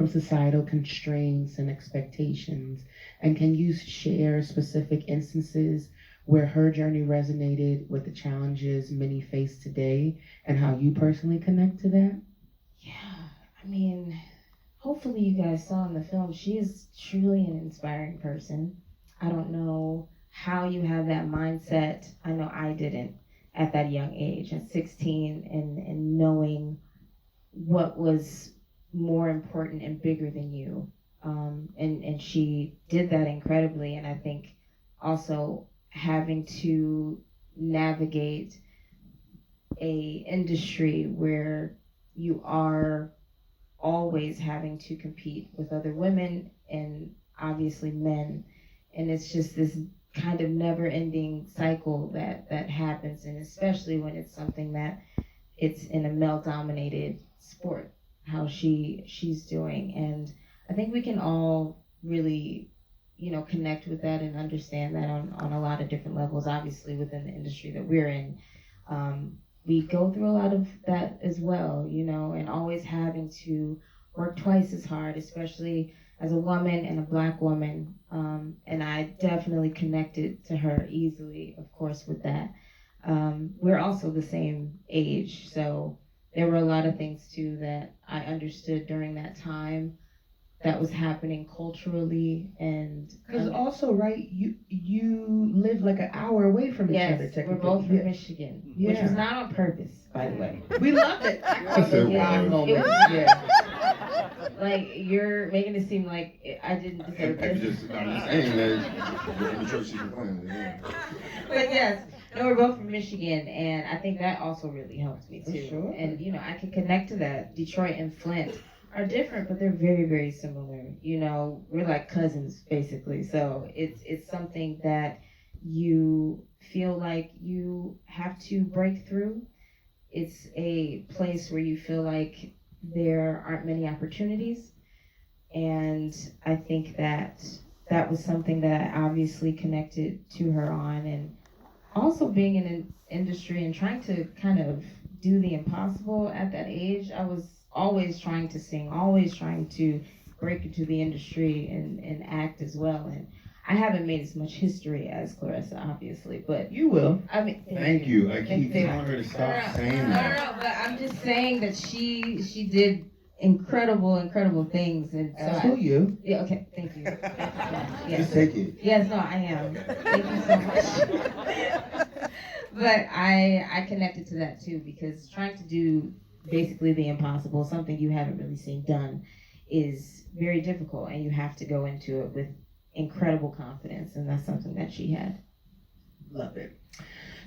from societal constraints and expectations? And can you share specific instances where her journey resonated with the challenges many face today and how you personally connect to that? Yeah, I mean, hopefully you guys saw in the film, she is truly an inspiring person. I don't know how you have that mindset. I know I didn't at that young age, at 16, and knowing what was more important and bigger than you. And she did that incredibly. And I think also having to navigate a industry where you are always having to compete with other women and obviously men, and it's just this kind of never-ending cycle that happens, and especially when it's something that it's in a male-dominated sport, how she's doing. And I think we can all really, connect with that and understand that on a lot of different levels. Obviously, within the industry that we're in, we go through a lot of that as well, and always having to work twice as hard, especially as a woman and a Black woman. And I definitely connected to her easily, of course, with that. We're also the same age, so there were a lot of things too that I understood during that time that was happening culturally. And because also, right, you live like an hour away from each other. Yes, we're both from Michigan, which was not on purpose, by the way. We loved it. Like, you're making it seem like I didn't deserve this. I'm just saying that the church she's playing. But yes, no, we're both from Michigan, and I think that also really helped me too. Sure. And I can connect to that. Detroit and Flint are different, but they're very, very similar. We're like cousins basically. So it's something that you feel like you have to break through. It's a place where you feel like there aren't many opportunities, and I think that was something that I obviously connected to her on. And also being in an industry and trying to kind of do the impossible at that age, I was always trying to sing, always trying to break into the industry and act as well. And I haven't made as much history as Claressa, obviously, but you will. I mean, thank you. I keep telling her to stop saying that. No, but I'm just saying that she did incredible things. And so As will you. Yeah. Okay. Thank you. Yes. Just take it. Yes. No, I am. Thank you so much. But I connected to that too, because trying to do basically the impossible, something you haven't really seen done, is very difficult, and you have to go into it with incredible confidence, and that's something that she had. Love it.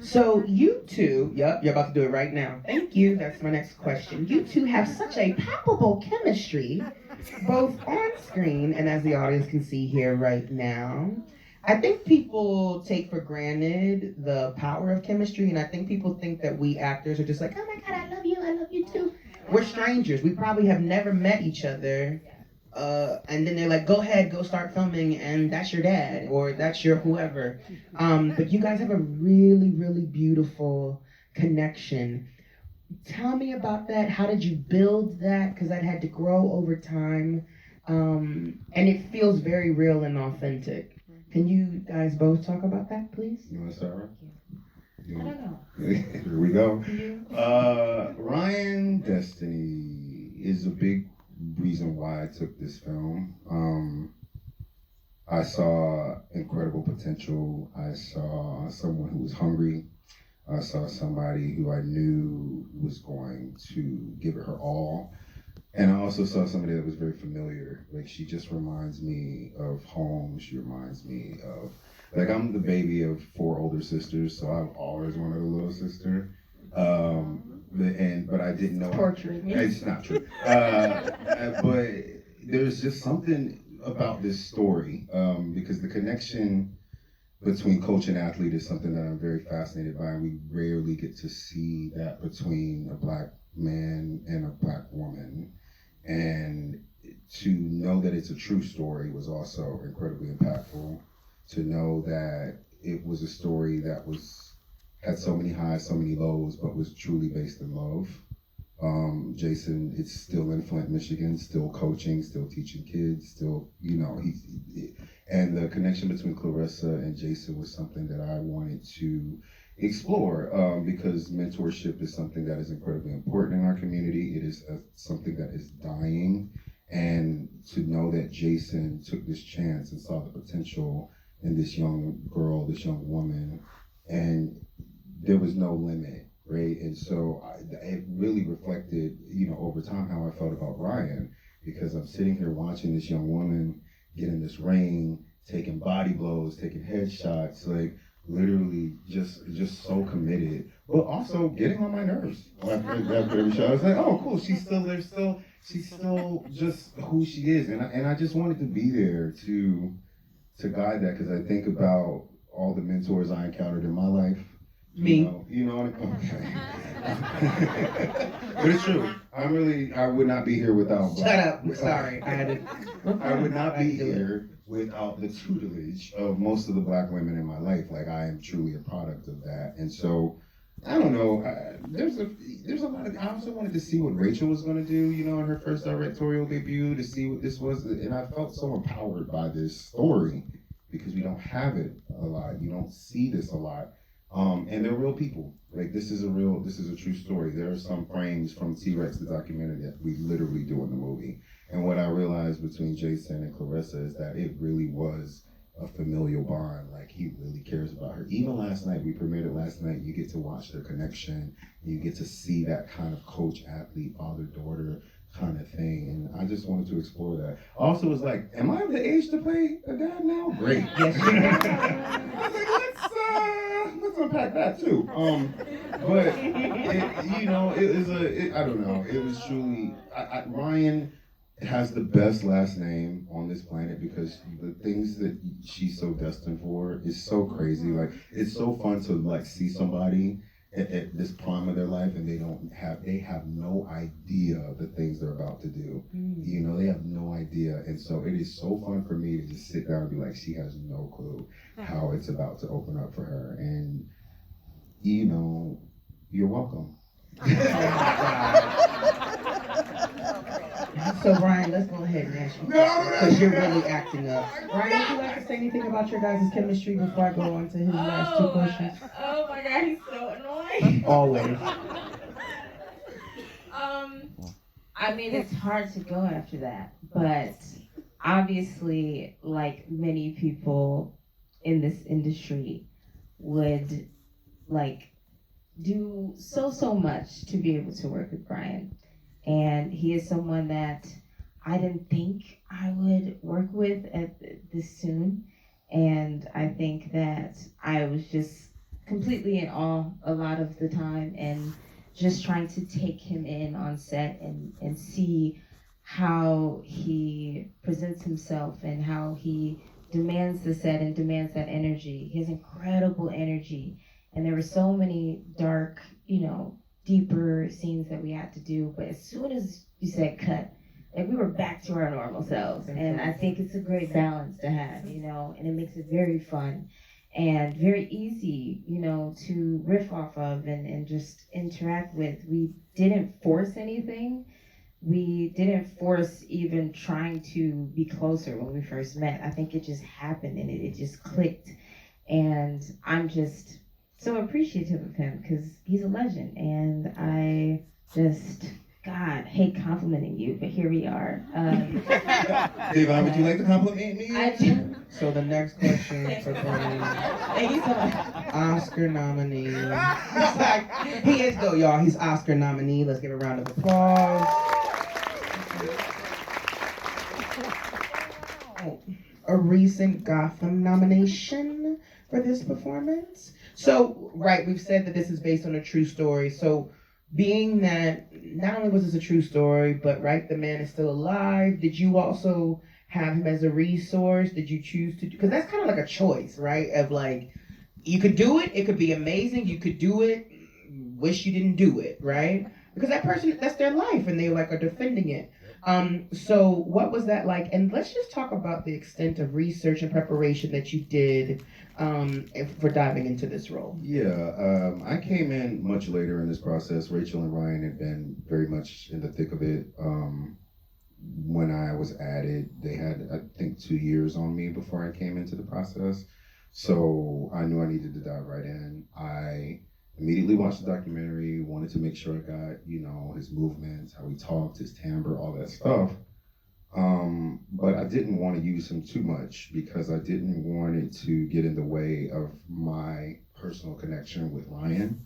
So you two, yep, you're about to do it right now. Thank you. That's my next question. You two have such a palpable chemistry, both on screen and as the audience can see here right now. I think people take for granted the power of chemistry, and I think people think that we actors are just like, oh my God, I love you too. We're strangers. We probably have never met each other. And then they're like, go ahead, go start filming, and that's your dad, or that's your whoever. But you guys have a really, really beautiful connection. Tell me about that. How did you build that? Because that had to grow over time. And it feels very real and authentic. Can you guys both talk about that, please? You want to start? I don't know. Here we go. Ryan Destiny is a big reason why I took this film. I saw incredible potential. I saw someone who was hungry. I saw somebody who I knew was going to give it her all. And I also saw somebody that was very familiar. Like, she just reminds me of home. She reminds me of, like, I'm the baby of 4 older sisters, so I've always wanted a little sister. But I didn't know. Torturing me. It's not true. But there's just something about this story, because the connection between coach and athlete is something that I'm very fascinated by, and we rarely get to see that between a Black man and a Black woman. And to know that it's a true story was also incredibly impactful. To know that it was a story that had so many highs, so many lows, but was truly based in love. Jason is still in Flint, Michigan, still coaching, still teaching kids, still, and the connection between Claressa and Jason was something that I wanted to explore because mentorship is something that is incredibly important in our community. It is something that is dying, and to know that Jason took this chance and saw the potential in this young girl, this young woman, and there was no limit, right? And so it really reflected, over time how I felt about Ryan, because I'm sitting here watching this young woman get in this ring, taking body blows, taking headshots, like literally just so committed, but also getting on my nerves. After every show, I was like, oh, cool, she's still there, she's still just who she is, and I just wanted to be there to guide that, because I think about all the mentors I encountered in my life. Me. Okay. But it's true. I would not be here without. Shut up. Sorry. I would not be here without the tutelage of most of the Black women in my life. Like, I am truly a product of that. And so, I don't know. There's a lot of. I also wanted to see what Rachel was going to do, in her first directorial debut, to see what this was, and I felt so empowered by this story because we don't have it a lot. You don't see this a lot. And they're real people. Like, this is a true story. There are some frames from T-Rex, the documentary, that we literally do in the movie. And what I realized between Jason and Claressa is that it really was a familial bond. Like, he really cares about her. Even last night, we premiered it last night, you get to watch their connection. You get to see that kind of coach, athlete, father-daughter kind of thing. And I just wanted to explore that. Also, was like, am I of the age to play a dad now? Great. Yes, you are. I was like, let's unpack that too. But I don't know. It was truly, Ryan has the best last name on this planet, because the things that she's so destined for is so crazy. Like, it's so fun to see somebody at this prime of their life, and they have no idea the things they're about to do. They have no idea. And so it is so fun for me to just sit down and be like, she has no clue how it's about to open up for her. And, you're welcome. So, Ryan, let's go ahead and ask you, because you're really acting up. Ryan, would you like to say anything about your guys' chemistry before I go on to his last two questions? Oh my God, he's so annoying. Always. I mean, it's hard to go after that, but obviously, like many people in this industry would do so much to be able to work with Brian. And he is someone that I didn't think I would work with this soon. And I think that I was just completely in awe a lot of the time, and just trying to take him in on set and see how he presents himself and how he demands the set and demands that energy. He has incredible energy. And there were so many dark, deeper scenes that we had to do. But as soon as you said cut, we were back to our normal selves. And I think it's a great balance to have, and it makes it very fun and very easy, to riff off of and just interact with. We didn't force anything. We didn't force even trying to be closer when we first met. I think it just happened, and it just clicked. And I'm just so appreciative of him, because he's a legend. And I just, God, hate complimenting you, but here we are. Da'Vine, would you like to compliment me? So the next question for Brian. Thank you so much. Oscar nominee. He is though, y'all. He's Oscar nominee. Let's give a round of applause. A recent Gotham nomination for this performance. So, right, we've said that this is based on a true story. So, being that not only was this a true story, but right, the man is still alive, did you also have him as a resource? Did you choose to? Because that's kind of like a choice, right? Of like, you could do it, it could be amazing. You could do it, wish you didn't do it, right? Because that person, that's their life, and they are defending it. So what was that like? And let's just talk about the extent of research and preparation that you did for diving into this role. Yeah, I came in much later in this process. Rachel and Ryan had been very much in the thick of it. When I was added, they had, I think, 2 years on me before I came into the process. So I knew I needed to dive right in. I immediately watched the documentary, wanted to make sure I got, his movements, how he talked, his timbre, all that stuff. But I didn't want to use him too much because I didn't want it to get in the way of my personal connection with Ryan.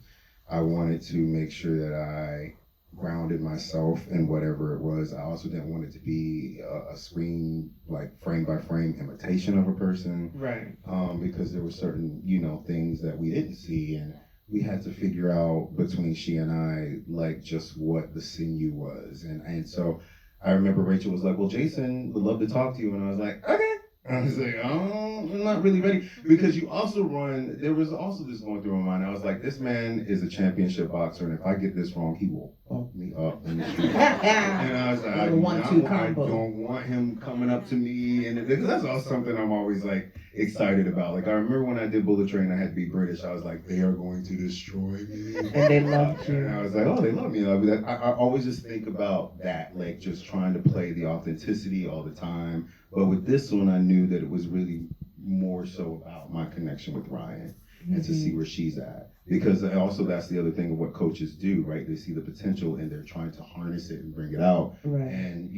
I wanted to make sure that I grounded myself in whatever it was. I also didn't want it to be a screen, like frame by frame imitation of a person. Right. Because there were certain, things that we didn't see, and we had to figure out between she and I, like, just what the sinew was. And so I remember Rachel was like, well, Jason would love to talk to you. And I was like, okay. I was like, oh, I'm not really ready. Because there was also this going through my mind. I was like, this man is a championship boxer, and if I get this wrong, he will fuck me up in the street. And I was like, I don't want him coming up to me. And that's also something I'm always, like, excited about. Like, I remember when I did Bullet Train, I had to be British. I was like, they are going to destroy me. And they loved you. And I was like, oh, they love me. I always just think about that, like, just trying to play the authenticity all the time. But with this one, I knew that it was really more so about my connection with Ryan and to see where she's at. Because also that's the other thing of what coaches do, right? They see the potential and they're trying to harness it and bring it out. Right. And,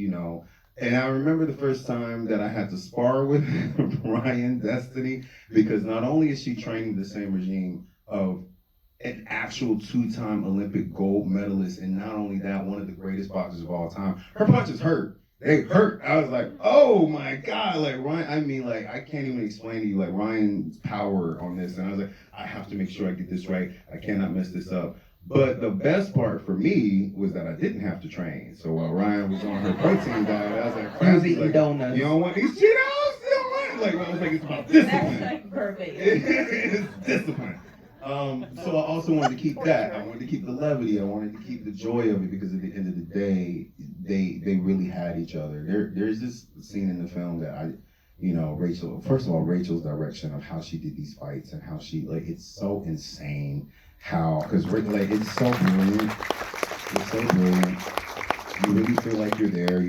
and I remember the first time that I had to spar with Ryan Destiny, because not only is she training the same regime of an actual 2-time Olympic gold medalist, and not only that, one of the greatest boxers of all time, her punches hurt. They hurt. I was like, oh my God, like Ryan, I can't even explain to you, like, Ryan's power on this. And I was like, I have to make sure I get this right. I cannot mess this up. But the best part for me was that I didn't have to train. So while Ryan was on her protein diet, I was like, he was eating donuts. You don't want these Cheetos? You don't want it? Like, I was like, it's about discipline. That's like perfect. It's discipline. So I also wanted to keep that. I wanted to keep the levity. I wanted to keep the joy of it, because at the end of the day, they really had each other. There's this scene in the film that Rachel, first of all, Rachel's direction of how she did these fights and how she, like, it's so insane because it's so brilliant. It's so brilliant. You really feel like you're there.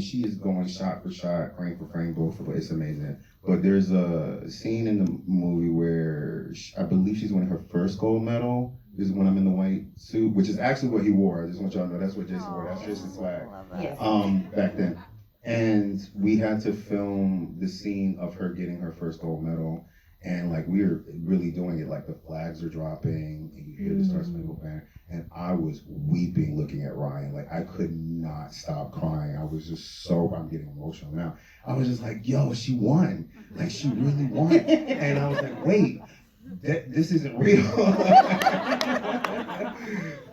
She is going shot for shot, frame for frame, both of it. It's amazing. But there's a scene in the movie where I believe she's winning her first gold medal. This is when I'm in the white suit, which is actually what he wore. I just want y'all to know that's what Jason wore. That's Jason's swag. Yes. Back then. And we had to film the scene of her getting her first gold medal. And, like, we were really doing it, like, the flags are dropping, and you hear the Star Spangled Banner. And I was weeping looking at Ryan. Like, I could not stop crying. I was just I'm getting emotional now. I was just like, yo, she won. Like, she really won. And I was like, wait, this isn't real.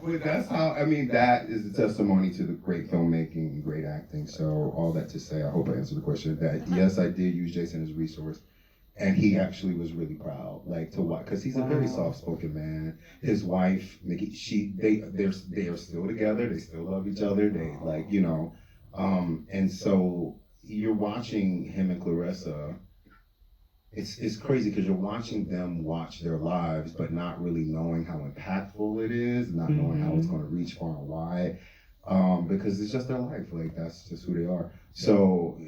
But that's that is a testimony to the great filmmaking and great acting. So all that to say, I hope I answered the question, that yes, I did use Jason as a resource. And he actually was really proud, like, to watch, because he's a very soft-spoken man. His wife, Mickey, they are still together. They still love each other. They, like, and so you're watching him and Claressa. It's crazy because you're watching them watch their lives, but not really knowing how impactful it is, not knowing how it's going to reach far and wide, because it's just their life. Like, that's just who they are. So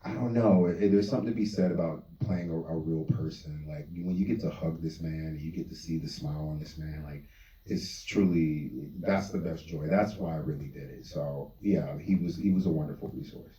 I don't know. There's something to be said about playing a real person. Like, when you get to hug this man and you get to see the smile on this man, like, it's truly, that's the best joy. That's why I really did it. So yeah, he was a wonderful resource.